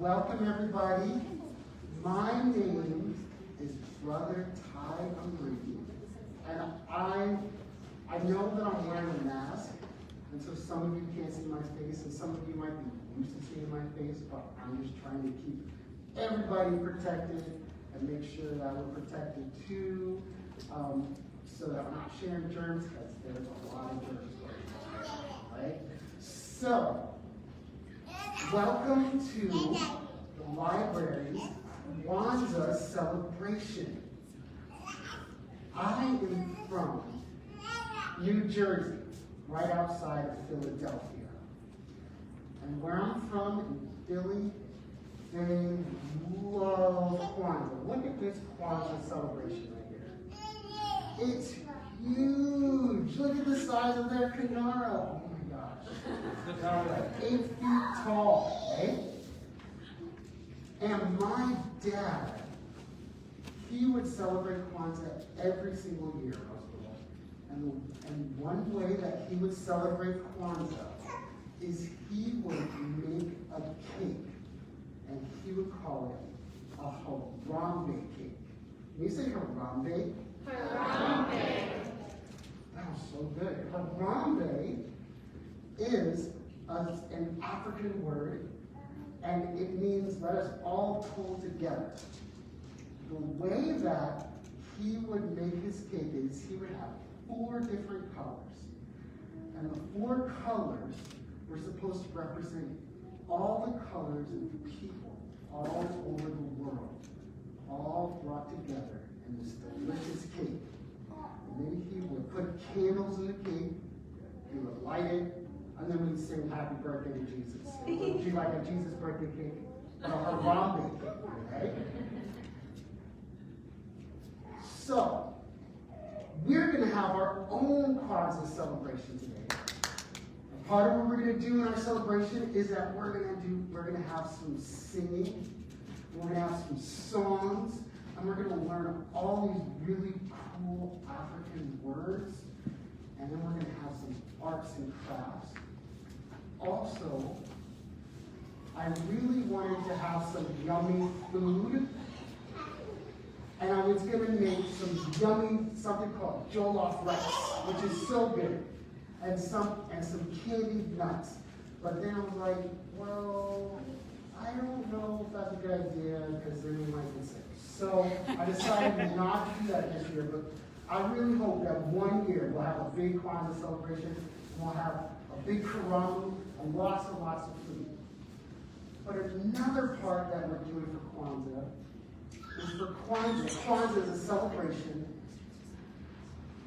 Welcome, everybody. My name is Brother Ty Amri, and I know that I'm wearing a mask, and so some of you can't see my face, and some of you might be used to seeing my face, but I'm just trying to keep everybody protected and make sure that we're protected too, so that we're not sharing germs, because there's a lot of germs going on, right? So, welcome to the library's Kwanzaa celebration. I am from New Jersey, right outside of Philadelphia. And where I'm from, in Philly, they love Kwanzaa. Look at this Kwanzaa celebration right here. It's huge. Look at the size of their kinara. Oh my gosh. They're like 8 feet tall, right? And my dad, he would celebrate Kwanzaa every single year, most of all. And one way that he would celebrate Kwanzaa is he would make a cake, and he would call it a Harambe cake. Can you say Harambe? Harambe. That was so good. Harambe is an African word, and it means let us all pull together. The way that he would make his cake is he would have 4 different colors. And the 4 colors were supposed to represent all the colors of people all over the world, all brought together in this delicious cake. And then he would put candles in the cake, he would light it, and then we'd sing happy birthday to Jesus. Would you like a Jesus birthday cake? No, a Harambe cake, right? So, we're going to have our own Kwanzaa celebration today. And part of what we're going to do in our celebration is that we're going to have some singing, we're going to have some songs, and we're going to learn all these really cool African words, and then we're going to have some arts and crafts. Also, I really wanted to have some yummy food, and I was going to make some yummy, something called jollof rice, which is so good, and some candied nuts. But then I was like, well, I don't know if that's a good idea, because then we might get sick. So I decided not to do that this year, but I really hope that one year we'll have a big Kwanzaa celebration, and we'll have a big karamu, and lots of food. But another part that we're doing for Kwanzaa is for Kwanzaa. Kwanzaa is a celebration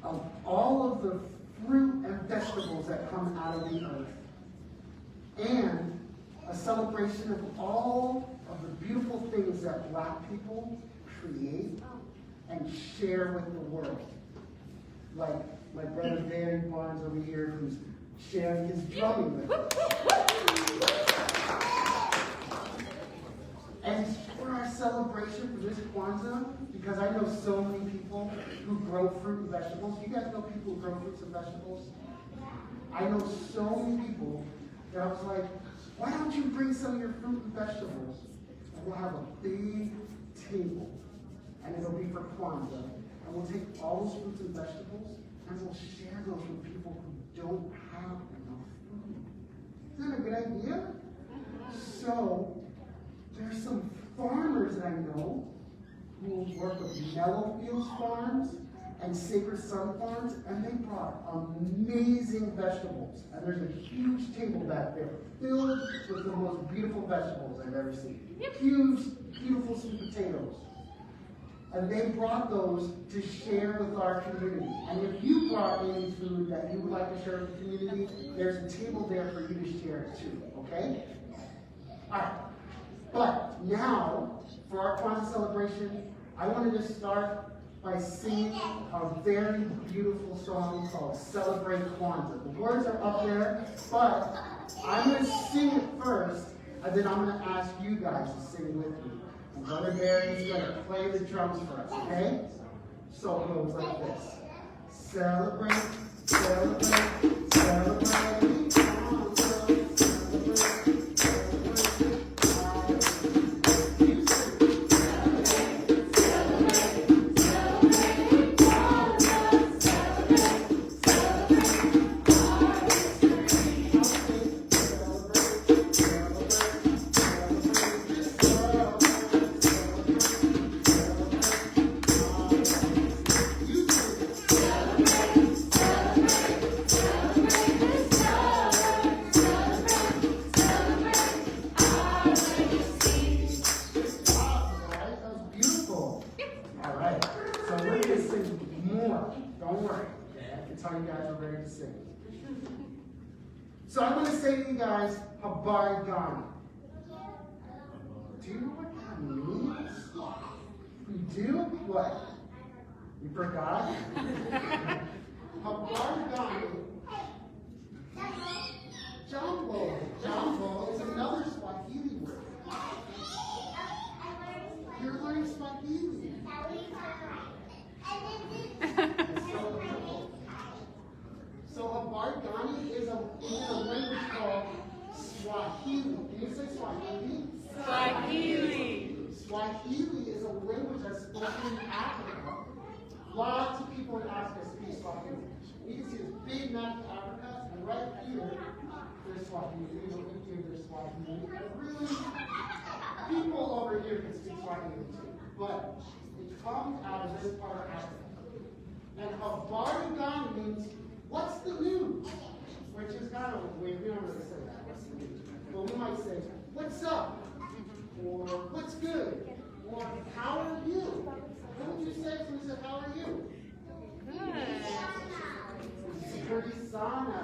of all of the fruit and vegetables that come out of the earth, and a celebration of all of the beautiful things that Black people create and share with the world. Like my brother Danny Barnes over here, who's sharing his drumming with us. And for our celebration for this Kwanzaa, because I know so many people who grow fruit and vegetables. You guys know people who grow fruits and vegetables? I know so many people that I was like, why don't you bring some of your fruit and vegetables, and we'll have a big table, and it'll be for Kwanzaa, and we'll take all those fruits and vegetables, and we'll share those with people who don't have enough food. Isn't that a good idea? So, there's some farmers that I know who work with Mellow Fields Farms and Sacred Sun Farms, and they brought amazing vegetables. And there's a huge table back there filled with the most beautiful vegetables I've ever seen. Huge, beautiful sweet potatoes. And they brought those to share with our community. And if you brought any food that you would like to share with the community, there's a table there for you to share it too, okay? All right. But now, for our Kwanzaa celebration, I wanted to start by singing a very beautiful song called Celebrate Kwanzaa. The words are up there, but I'm going to sing it first, and then I'm going to ask you guys to sing with me. And Brother Barry's going to play the drums for us, okay? So it goes like this. Celebrate, celebrate, celebrate. Kwanzaa, celebrate, celebrate, celebrate. to sing. So I'm going to say to you guys, Habari Gani. Do you know what that means? You do? What? You forgot? Habari Gani. Jambo. Jambo is another Swahili word. You're learning Swahili. So Habari Gani is a language called Swahili. Can you say Swahili? Swahili. Swahili is a language that's spoken in Africa. Lots of people in Africa speak Swahili. You can see this big map of Africa, and right here, there's Swahili. Over here, there's Swahili. And really, people over here can speak Swahili too. But it comes out of this part of Africa. And Habari Gani means, what's the news? Which is kind of weird. We don't really say that. What's the news? But we might say, what's up? Or what's good? Or how are you? What would you say if we said, how are you? Pretty sana.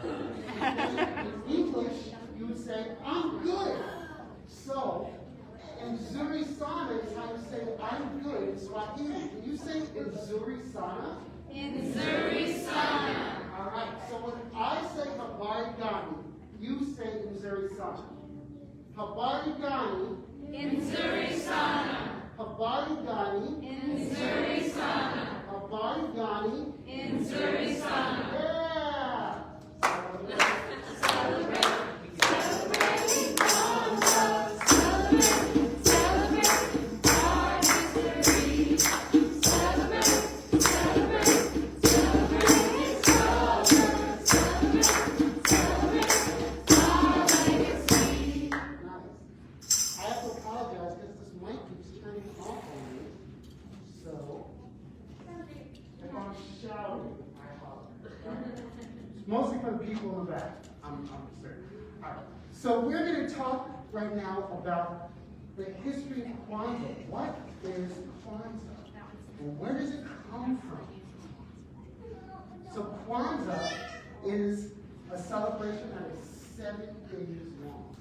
In English, you would say, I'm good. So, and Zuri Sana is how you say, I'm good in Swahili. Can you say in Zuri Sana? In Zuri Sana. All right, so when I say Habari Gani, you say in Zuri Sana. Habari Gani. In Zuri Sana. Habari Gani. In Zuri Sana. Habari Gani. In Zuri Sana. Yeah! Celebrate. Celebrating Kwanzaa. Celebrate. Celebrate. Our history. Celebrate. Celebrate. Celebrate Kwanzaa. Celebrate. Celebrate our legacy. Nice. I have to apologize because this mic keeps turning off on me. So, if I'm shouting, I apologize. It's mostly for the people in the back. I'm certain. All right. So we're going to talk right now about the history of Kwanzaa. What is Kwanzaa? And where does it come from? So Kwanzaa is a celebration that is 7 days long.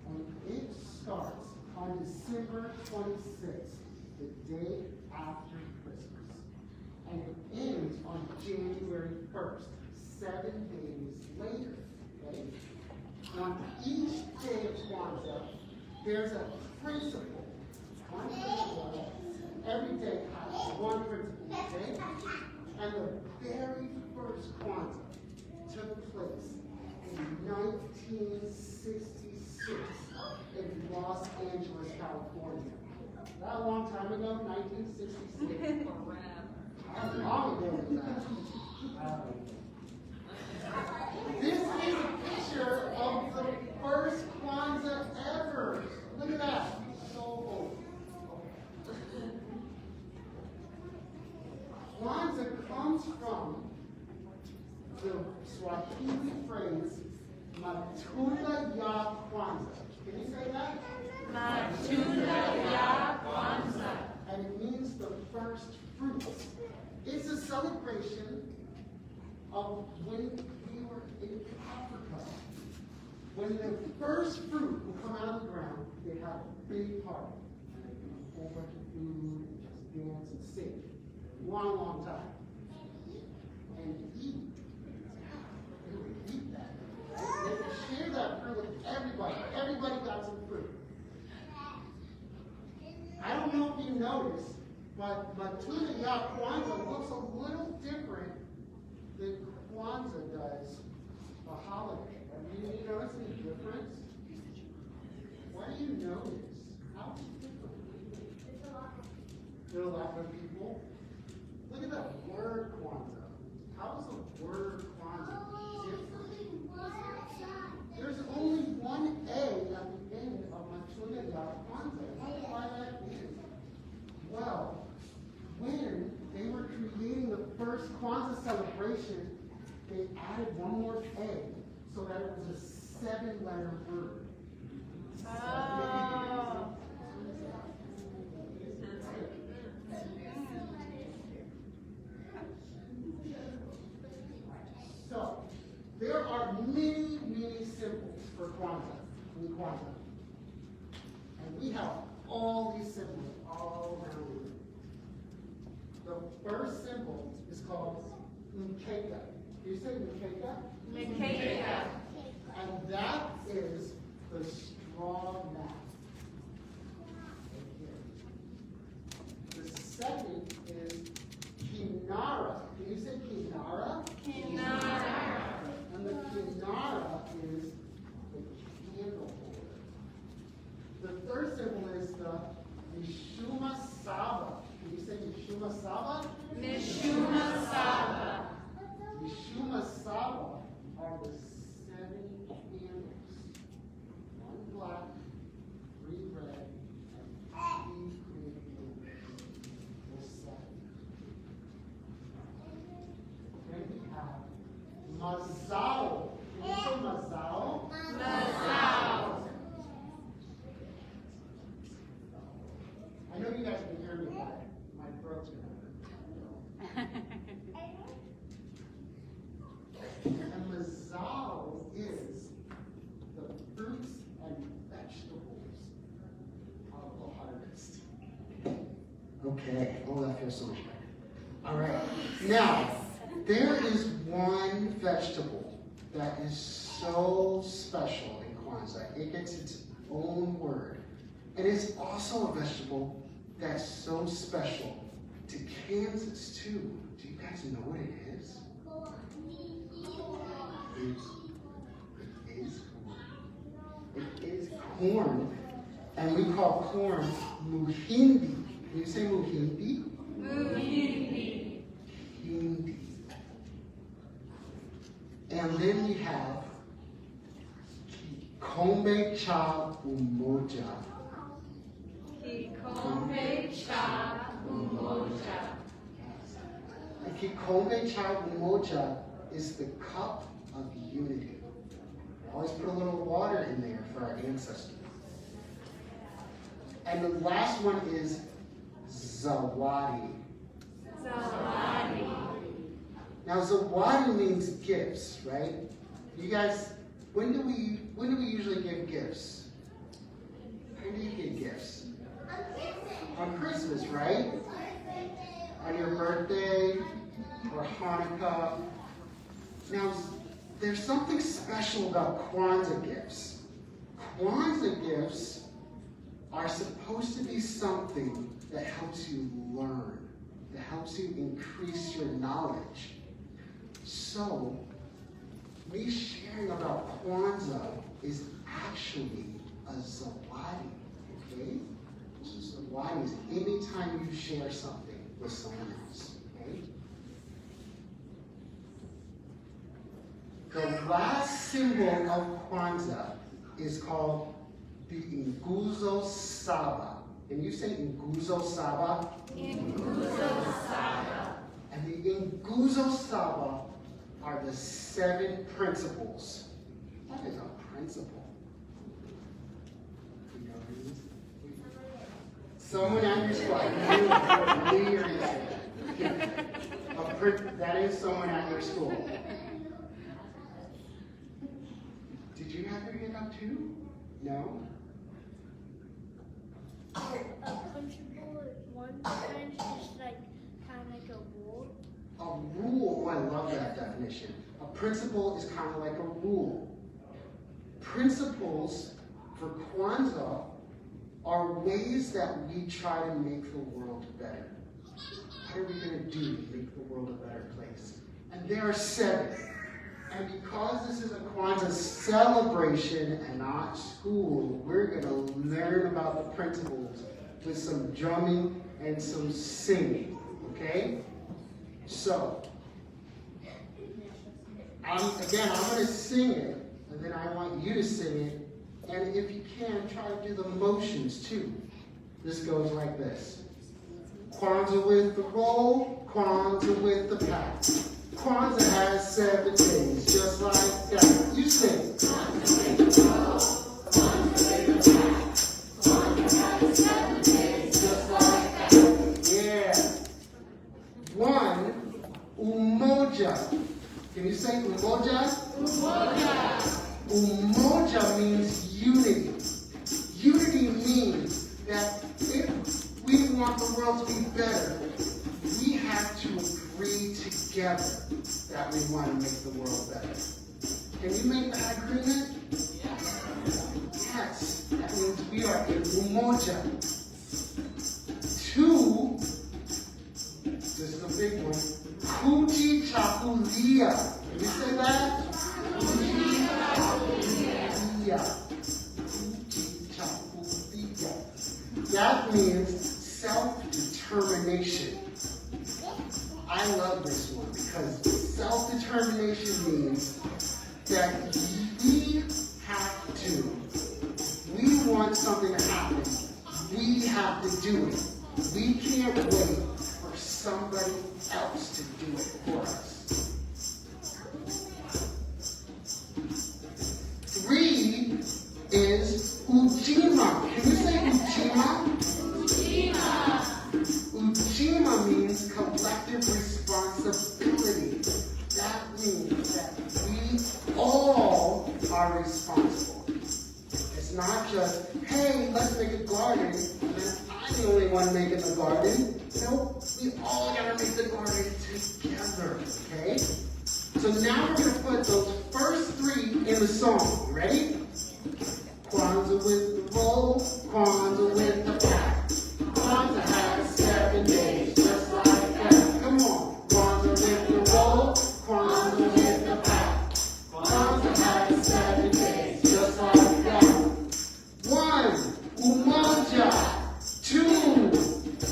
And it starts on December 26th, the day after Christmas. And it ends on January 1st, 7 days later. Okay? On each day of Kwanzaa, there's a principle. One principle. Every day has one principle. Okay? And the very first Kwanzaa took place in 1966 in Los Angeles, California. That a long time ago, 1966. How long ago was that? This is a picture of the first Kwanzaa ever. Look at that. So old. Kwanzaa comes from the Swahili phrase, Matunda ya Kwanzaa. Can you say that? Matunda ya Kwanzaa. And it means the first fruits. It's a celebration of when we were in Africa. When the first fruit will come out of the ground, they have a big party. A whole bunch of food, and just dance and sing. Long, long time. And eat. They would eat that. Right? They would share that fruit with everybody. Everybody got some fruit. I don't know if you noticed, but Matunda ya Kwanzaa looks a little different than Kwanzaa does, the holiday. Do you notice any difference? What do you notice? How is it different? There are a lot of people. Look at that word Kwanzaa. How is the word Kwanzaa different? There's only one A at the end of Matunda ya Kwanzaa. I wonder why that is. Well, when they were creating the first Kwanzaa celebration, they added one more A so that it was a 7-letter word. Oh. Kwanzaa. And we have all these symbols all around it. The first symbol is called Mkeka. Do you say Mkeka? Mkeka. And that is the straw mat. Right here. The second is Kinara. Can you say Kinara? Kinara. And the Kinara is the candle holder. The third symbol is the Nishuma Saba. Can you say Nishuma Saba? Nishuma Saba. Nishuma Saba are the 7 candles. 1 black, 3 red, and 3 green candles. The 7. Then we have Mazao. Can you say Mazao? Mazao. I know you guys can hear me, but my throat's gonna hurt. And Mazao is the fruits and vegetables of the harvest. Okay, oh, that feels so much better. All right, now, there is one vegetable that is so special in Kwanzaa. It gets its own word. It is also a vegetable that's so special to Kansas, too. Do you guys know what it is? It is corn. And we call corn muhindi. Can you say muhindi? Muhindi. Hindi. And then we have kikombe cha umoja. Kikombe cha umoja. A kikombe cha umoja is the cup of unity. We always put a little water in there for our ancestors. And the last one is zawadi. Zawadi. Now zawadi means gifts, right? You guys, when do we usually give gifts? When do you give gifts? On Christmas, right? On your birthday or Hanukkah. Now, there's something special about Kwanzaa gifts. Kwanzaa gifts are supposed to be something that helps you learn, that helps you increase your knowledge. So, me sharing about Kwanzaa is actually a zawadi, okay? So zawadi is anytime you share something with someone else, okay? The last symbol of Kwanzaa is called the Nguzo Saba. Can you say Nguzo Saba? Nguzo Saba. And the Nguzo Saba are the 7 principles. What is a principle? You know what it is? Someone at your school, I knew you were going to say that. That is someone at your school. Did you have to get up too? No? A principle is one kind, just like kind of like a rule. A rule, oh, I love that definition. A principle is kind of like a rule. Principles for Kwanzaa are ways that we try to make the world better. What are we going to do to make the world a better place? And there are 7. And because this is a Kwanzaa celebration and not school, we're going to learn about the principles with some drumming and some singing, okay? So, I'm going to sing it, and then I want you to sing it, and if you can, try to do the motions too. This goes like this. Kwanzaa with the roll, Kwanzaa with the pat. Kwanzaa has 7 days, just like that. You sing. Kwanzaa with the roll, Kwanzaa with the pat. Kwanzaa has 7 days, just like that. Yeah. 1, umoja. Can you say umoja? Umoja. Umoja means the world to be better, we have to agree together that we want to make the world better. Can you make that agreement? Yes. That means we are in umoja. 2, this is a big one, kujichagulia. Can you say that? Kujichagulia. That means self-determination. I love this one because self-determination means that we have to. We want something to happen. We have to do it. We can't wait for somebody else to do it for us. 3 is ujima. Can you say ujima? Ujima. Ujima means collective responsibility. That means that we all are responsible. It's not just, hey, let's make a garden, and then I'm the only one making the garden. Nope, we all gotta make the garden together, okay? So now we're gonna put those first 3 in the song. Ready? Kwanzaa with the roll, Kwanzaa with the pack. Kwanzaa has 7 days, just like that. Come on. Kwanzaa with the roll, Kwanzaa with the pack. Kwanzaa has 7 days, just like that. 1, umoja. 2,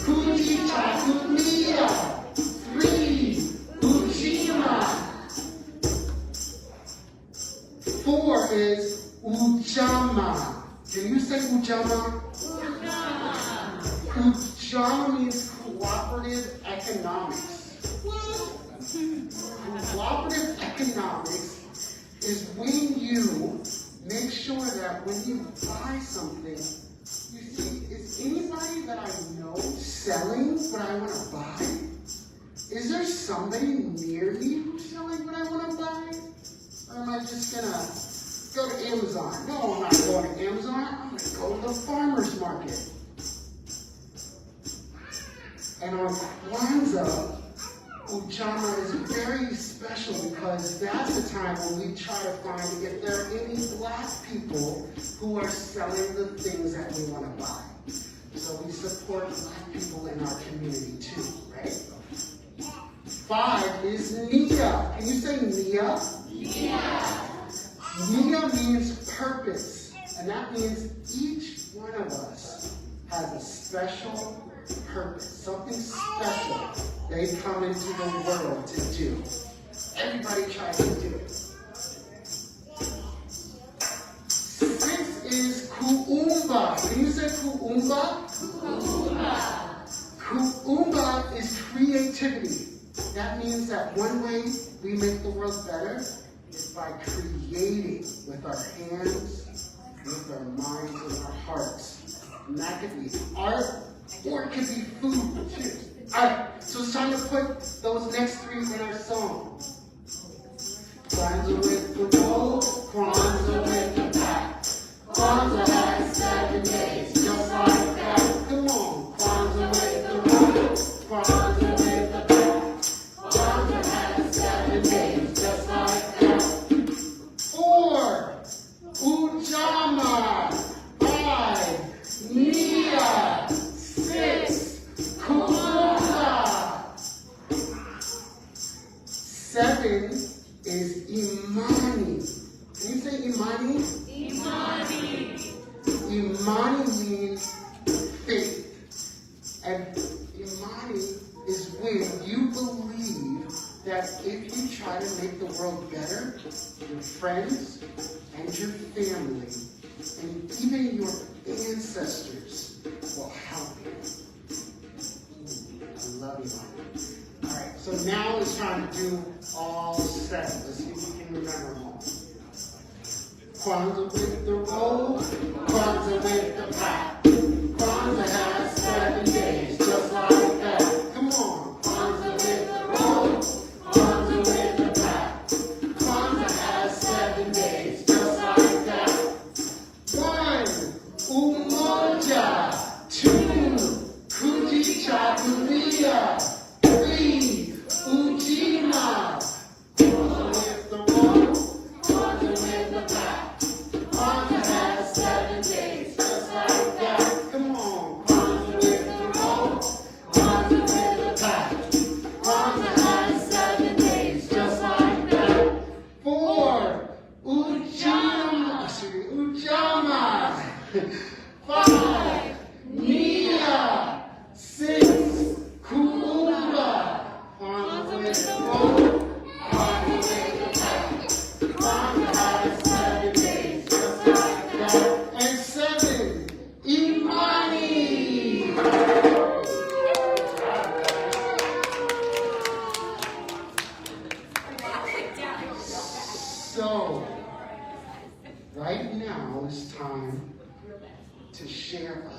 kujichagulia. 3, ujima. 4 is ujama. Can you say ujama? Ujama. Ujama means cooperative economics. Cooperative economics is when you make sure that when you buy something, you see, is anybody that I know selling what I want to buy? Is there somebody near me who's selling what I want to buy? Or am I just going to go to Amazon? No, I'm not going to Amazon. I'm going to go to the farmer's market. And on Kwanzaa, Ujama is very special because that's the time when we try to find if there are any black people who are selling the things that we want to buy. So we support black people in our community too, right? 5 is Nia. Can you say Nia? Nia. Nia means purpose. And that means each one of us has a special purpose, something special they come into the world to do. Everybody tries to do it. 6 is kuumba. Can you say kuumba? Kuumba. Kuumba is creativity. That means that one way we make the world better is by creating with our hands, with our minds, and our hearts. And that could be art, or it could be food too. Alright, so it's time to put those next 3 in our song. Kwanzaa with the roll, Kwanzaa with the pack. Kwanzaa has 7 days, just like that. Come on. Kwanzaa with the roll, Kwanzaa with the pack. Kwanzaa has 7 days, just like that. 4, Ujama. 5, Nia. 6, Kuumba. 7 is Imani. Can you say Imani? Imani. Imani means faith. And Imani is when you believe that if you try to make the world better, your friends and your family and even your ancestors will help you. I love Imani. Alright, so now it's time to do all 7. Let's see if we can remember them all. Kwanzaa with the roll, Kwanzaa with the pack. Kwanzaa has 7 days, just like that. Come on. Kwanzaa with the roll, Kwanzaa with the pack. Kwanzaa has 7 days, just like that. 1, Umoja. 2, Kujichagulia. 5, Nia. 6, Kula. Kwanzaa with flow. Kwanzaa with attack. Kwanzaa has 7 days, just like that. And 7, Imani. So, right now it's time to share a